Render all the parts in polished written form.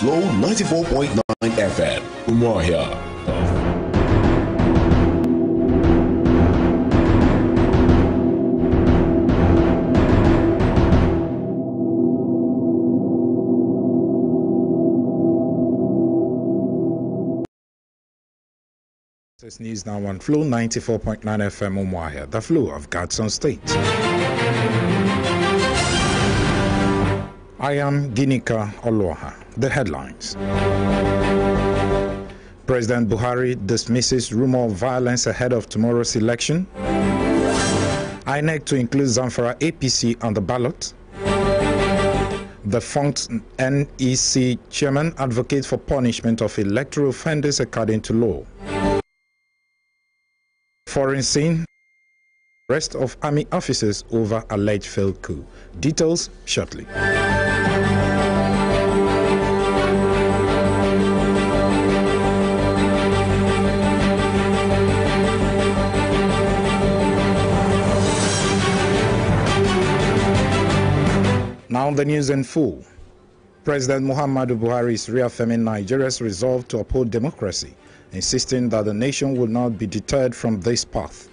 Flow 94.9 FM, Oluoha. This news now on Flow 94.9 FM Oluoha, the flow of God's own state. I am Ginika Oluoha. The headlines. President Buhari dismisses rumor of violence ahead of tomorrow's election. INEC to include Zamfara APC on the ballot. The defunct NEC chairman advocates for punishment of electoral offenders according to law. Foreign scene, arrest of army officers over alleged failed coup. Details shortly. Now the news in full. President Muhammadu Buhari is reaffirming Nigeria's resolve to uphold democracy, insisting that the nation will not be deterred from this path.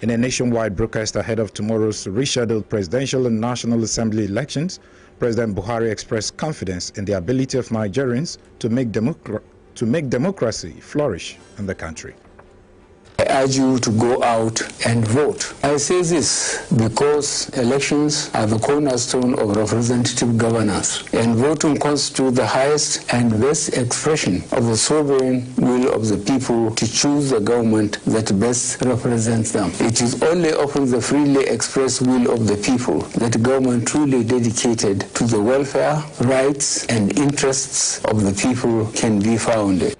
In a nationwide broadcast ahead of tomorrow's rescheduled presidential and National Assembly elections, President Buhari expressed confidence in the ability of Nigerians to make democracy flourish in the country. I urge you to go out and vote. I say this because elections are the cornerstone of representative governance, and voting constitutes the highest and best expression of the sovereign will of the people to choose the government that best represents them. It is only upon the freely expressed will of the people that government truly dedicated to the welfare, rights, and interests of the people can be founded.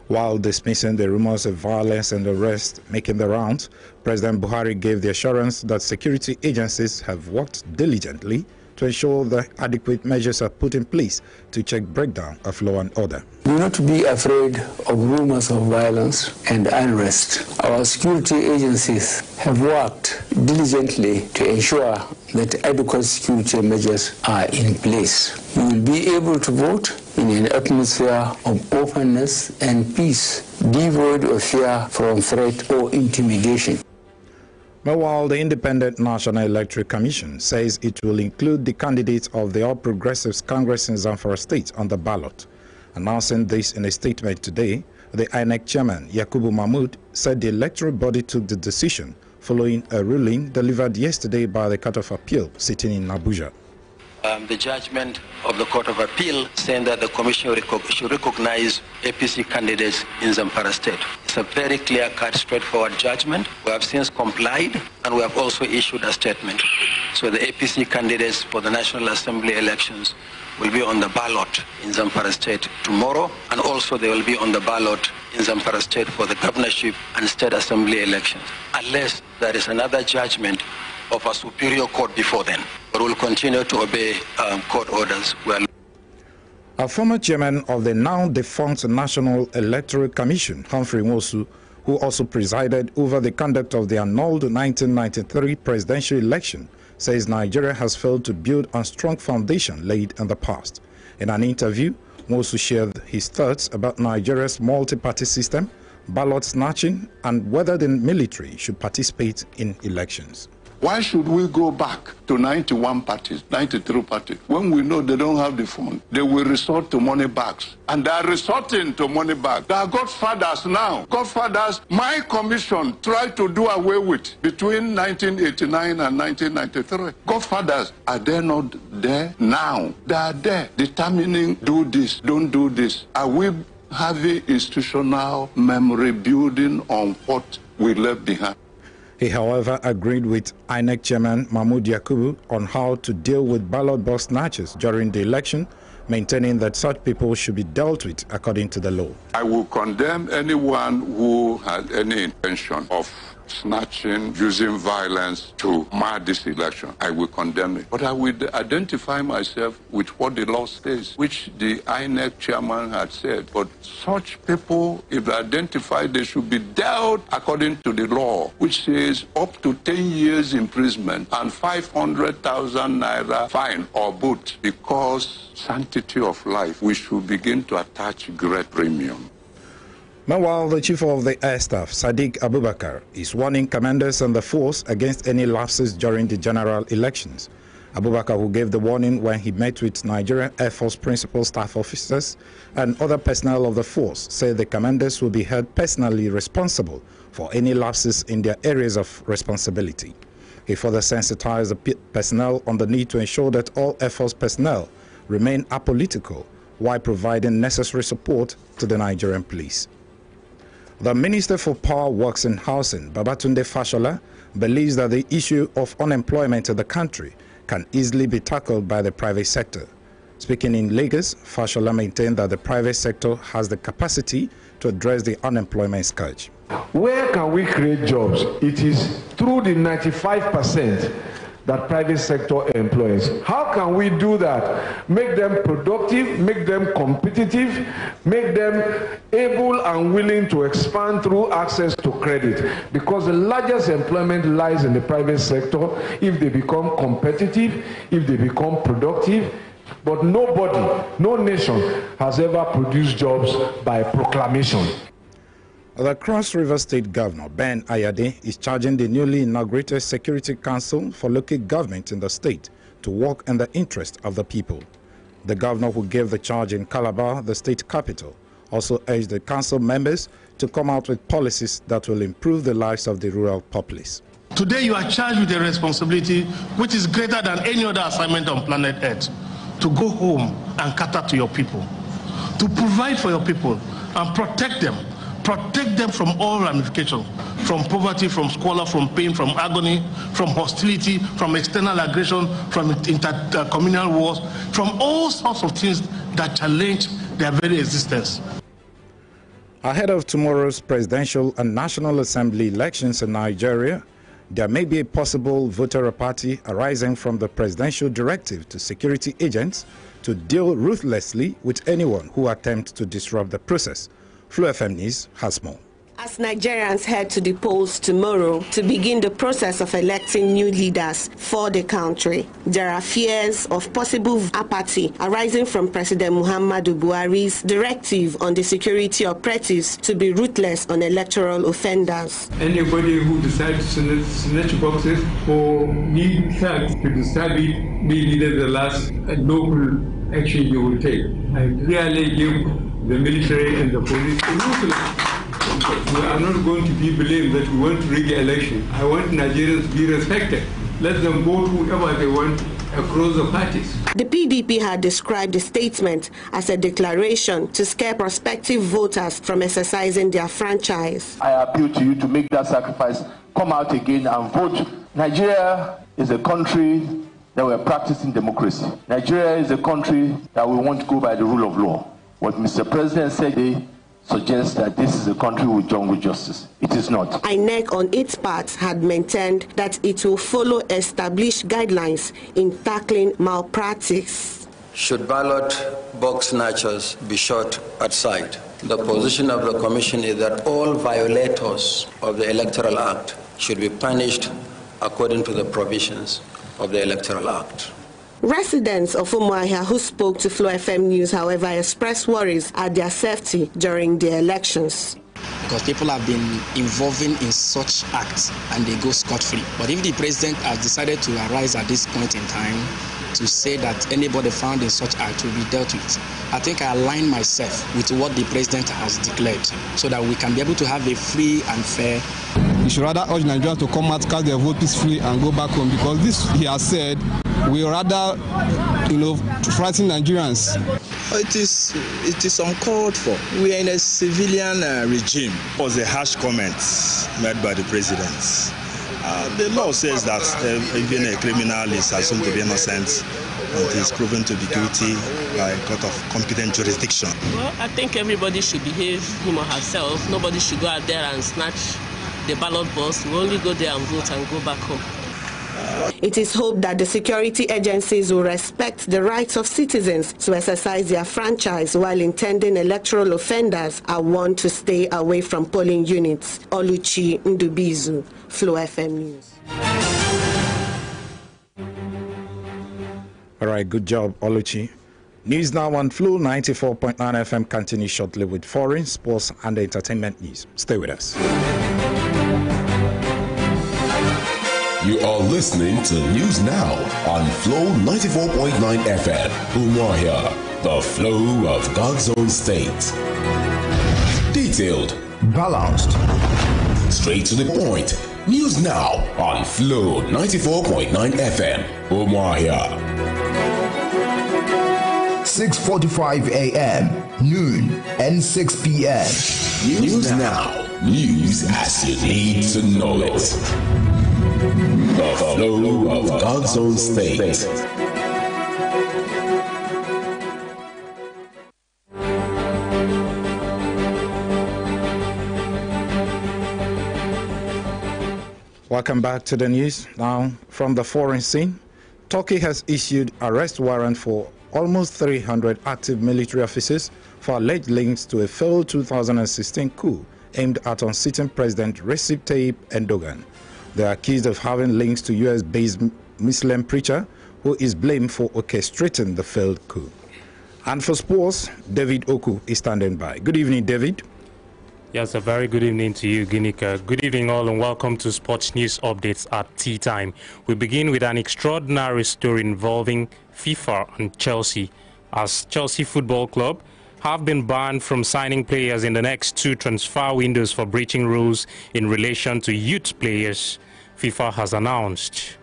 While dismissing the rumors of violence and arrest making the rounds, President Buhari gave the assurance that security agencies have worked diligently to ensure that adequate measures are put in place to check breakdown of law and order. Do not be afraid of rumors of violence and unrest. Our security agencies have worked diligently to ensure that adequate security measures are in place. You will be able to vote in an atmosphere of openness and peace, devoid of fear from threat or intimidation. Meanwhile, the Independent National Electoral Commission says it will include the candidates of the All Progressives Congress in Zamfara State on the ballot. Announcing this in a statement today, the INEC chairman, Yakubu Mahmood, said the electoral body took the decision following a ruling delivered yesterday by the Court of Appeal sitting in Abuja. The judgment of the Court of Appeal saying that the Commission should recognize APC candidates in Zamfara State. It's a very clear-cut, straightforward judgment. We have since complied, and we have also issued a statement. So the APC candidates for the National Assembly elections will be on the ballot in Zamfara State tomorrow, and also they will be on the ballot in Zamfara State for the governorship and state assembly elections, unless there is another judgment of a superior court before then. But we'll continue to obey court orders. A former chairman of the now defunct National Electoral Commission, Humphrey Nwosu, who also presided over the conduct of the annulled 1993 presidential election, says Nigeria has failed to build on strong foundation laid in the past. In an interview, Nwosu shared his thoughts about Nigeria's multi-party system, ballot snatching, and whether the military should participate in elections. Why should we go back to 91 parties, 93 parties, when we know they don't have the fund? They will resort to money bags. And they are resorting to money bags. They are godfathers now. Godfathers, my commission tried to do away with between 1989 and 1993. Godfathers, are they not there now? They are there, determining do this, don't do this. Are we having institutional memory building on what we left behind? He, however, agreed with INEC chairman Mahmood Yakubu on how to deal with ballot box snatchers during the election, maintaining that such people should be dealt with according to the law. I will condemn anyone who has any intention of snatching, using violence to mar this election. I will condemn it. But I will identify myself with what the law says, which the INEC chairman had said. But such people, if identified, they should be dealt according to the law, which says up to 10 years imprisonment and 500,000 naira fine or both. Because sanctity of life, we should begin to attach great premium. Meanwhile, the Chief of the Air Staff, Sadiq Abubakar, is warning commanders and the force against any lapses during the general elections. Abubakar, who gave the warning when he met with Nigerian Air Force principal staff officers and other personnel of the force, said the commanders will be held personally responsible for any lapses in their areas of responsibility. He further sensitized the personnel on the need to ensure that all Air Force personnel remain apolitical while providing necessary support to the Nigerian police. The Minister for Power, Works and Housing, Babatunde Fashola, believes that the issue of unemployment in the country can easily be tackled by the private sector. Speaking in Lagos, Fashola maintained that the private sector has the capacity to address the unemployment scourge. Where can we create jobs? It is through the 95% that private sector employs. How can we do that? Make them productive, make them competitive, make them able and willing to expand through access to credit. Because the largest employment lies in the private sector if they become competitive, if they become productive. But nobody, no nation has ever produced jobs by proclamation. The Cross River State Governor, Ben Ayade, is charging the newly inaugurated Security Council for local government in the state to work in the interest of the people. The governor, who gave the charge in Calabar, the state capital, also urged the council members to come out with policies that will improve the lives of the rural populace. Today you are charged with a responsibility which is greater than any other assignment on planet Earth, to go home and cater to your people, to provide for your people and protect them from all ramifications, from poverty, from squalor, from pain, from agony, from hostility, from external aggression, from intercommunal wars, from all sorts of things that challenge their very existence. Ahead of tomorrow's presidential and National Assembly elections in Nigeria, there may be a possible voter apathy arising from the presidential directive to security agents to deal ruthlessly with anyone who attempts to disrupt the process. Flu FM News has more. As Nigerians head to the polls tomorrow to begin the process of electing new leaders for the country, there are fears of possible apathy arising from President Muhammadu Buhari's directive on the security operatives to be ruthless on electoral offenders. Anybody who decides to snatch boxes or need thugs to disturb it, be either the last local action you will take. I clearly give the military and the police ruthless. We are not going to be blamed that we want to rig the election. I want Nigerians to be respected. Let them vote whoever they want across the parties. The PDP had described the statement as a declaration to scare prospective voters from exercising their franchise. I appeal to you to make that sacrifice, come out again and vote. Nigeria is a country that we're practicing democracy. Nigeria is a country that we want to go by the rule of law. What Mr. President said today suggests that this is a country with jungle justice. It is not. INEC on its part had maintained that it will follow established guidelines in tackling malpractice. Should ballot box snatchers be shot at sight? The position of the Commission is that all violators of the Electoral Act should be punished according to the provisions of the Electoral Act. Residents of Oluoha who spoke to Flu FM News, however, expressed worries at their safety during the elections. Because people have been involving in such acts and they go scot-free. But if the president has decided to arise at this point in time to say that anybody found in such act will be dealt with, I think I align myself with what the president has declared so that we can be able to have a free and fair. We should rather urge Nigerians to come out, cast their vote peacefully and go back home, because this, he has said, we rather, frighten Nigerians. It is uncalled for. We are in a civilian regime. It was a harsh comment made by the president. The law says that even a criminal is assumed to be innocent and is proven to be guilty by a court of competent jurisdiction. Well, I think everybody should behave him or herself. Nobody should go out there and snatch the ballot box. We only go there and vote and go back home. It is hoped that the security agencies will respect the rights of citizens to exercise their franchise while intending electoral offenders are warned to stay away from polling units. Oluchi Ndubizu, Flow FM News. All right, good job, Oluchi. News now on Flow 94.9 FM continues shortly with foreign, sports, and entertainment news. Stay with us. You are listening to News Now on Flow 94.9 FM. Oluoha, the flow of God's own state. Detailed, balanced, straight to the point. News Now on Flow 94.9 FM. Oluoha. 6:45 a.m., noon, and 6 p.m. News Now. News as you need to know it. The flow of God's own state. Welcome back to the news. Now, from the foreign scene, Turkey has issued arrest warrant for almost 300 active military officers for alleged links to a failed 2016 coup aimed at unseating President Recep Tayyip Erdogan. They are accused of having links to US-based Muslim preacher who is blamed for orchestrating the failed coup. And for sports, David Oku is standing by. Good evening, David. Yes, a very good evening to you, Ginika. Good evening all and welcome to Sports News Updates at Tea Time. We begin with an extraordinary story involving FIFA and Chelsea, as Chelsea Football Club have been banned from signing players in the next 2 transfer windows for breaching rules in relation to youth players. FIFA has announced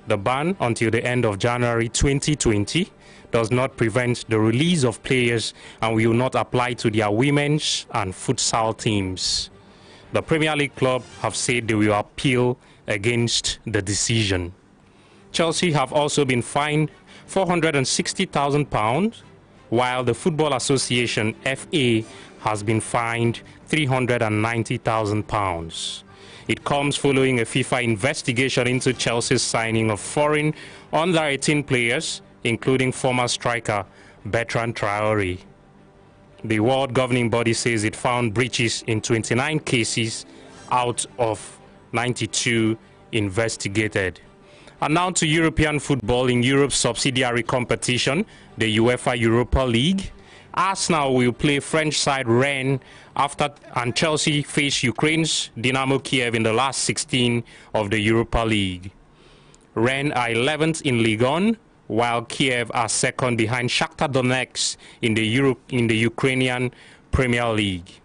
the ban until the end of January 2020 does not prevent the release of players and will not apply to their women's and futsal teams. The Premier League club have said they will appeal against the decision. Chelsea have also been fined £460,000, while the Football Association FA has been fined £390,000. It comes following a FIFA investigation into Chelsea's signing of foreign under-18 players, including former striker Bertrand Traoré. The world governing body says it found breaches in 29 cases out of 92 investigated. And now to European football. In Europe's subsidiary competition, the UEFA Europa League, Arsenal will play French side Rennes and Chelsea face Ukraine's Dynamo Kiev in the last 16 of the Europa League. Rennes are 11th in Ligue 1, while Kiev are second behind Shakhtar Donetsk in the Ukrainian Premier League.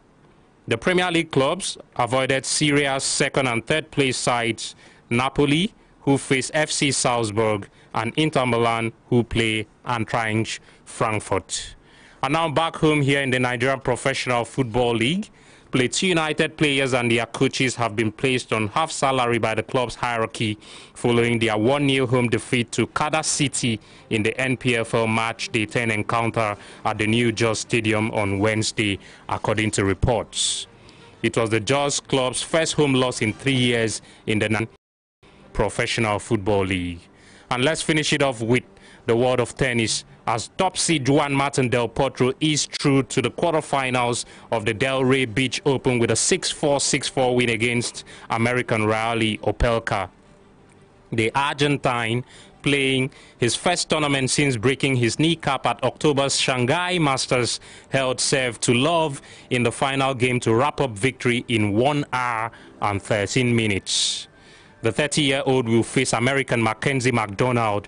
The Premier League clubs avoided Syria's second and third place sides, Napoli, who face FC Salzburg, and Inter Milan, who play Eintracht Frankfurt. And now back home here in the Nigerian Professional Football League, Plateau United players and their coaches have been placed on half salary by the club's hierarchy following their 1-0 home defeat to Kada City in the NPFL Match Day 10 encounter at the new Jos Stadium on Wednesday, according to reports. It was the Jos club's first home loss in 3 years in the Professional Football League. And let's finish it off with the world of tennis, as top seed Juan Martin Del Potro is through to the quarterfinals of the Delray Beach Open with a 6-4, 6-4 win against American Rauli Opelka. The Argentine, playing his first tournament since breaking his kneecap at October's Shanghai Masters, held serve to love in the final game to wrap up victory in 1 hour and 13 minutes. The 30-year-old will face American Mackenzie McDonald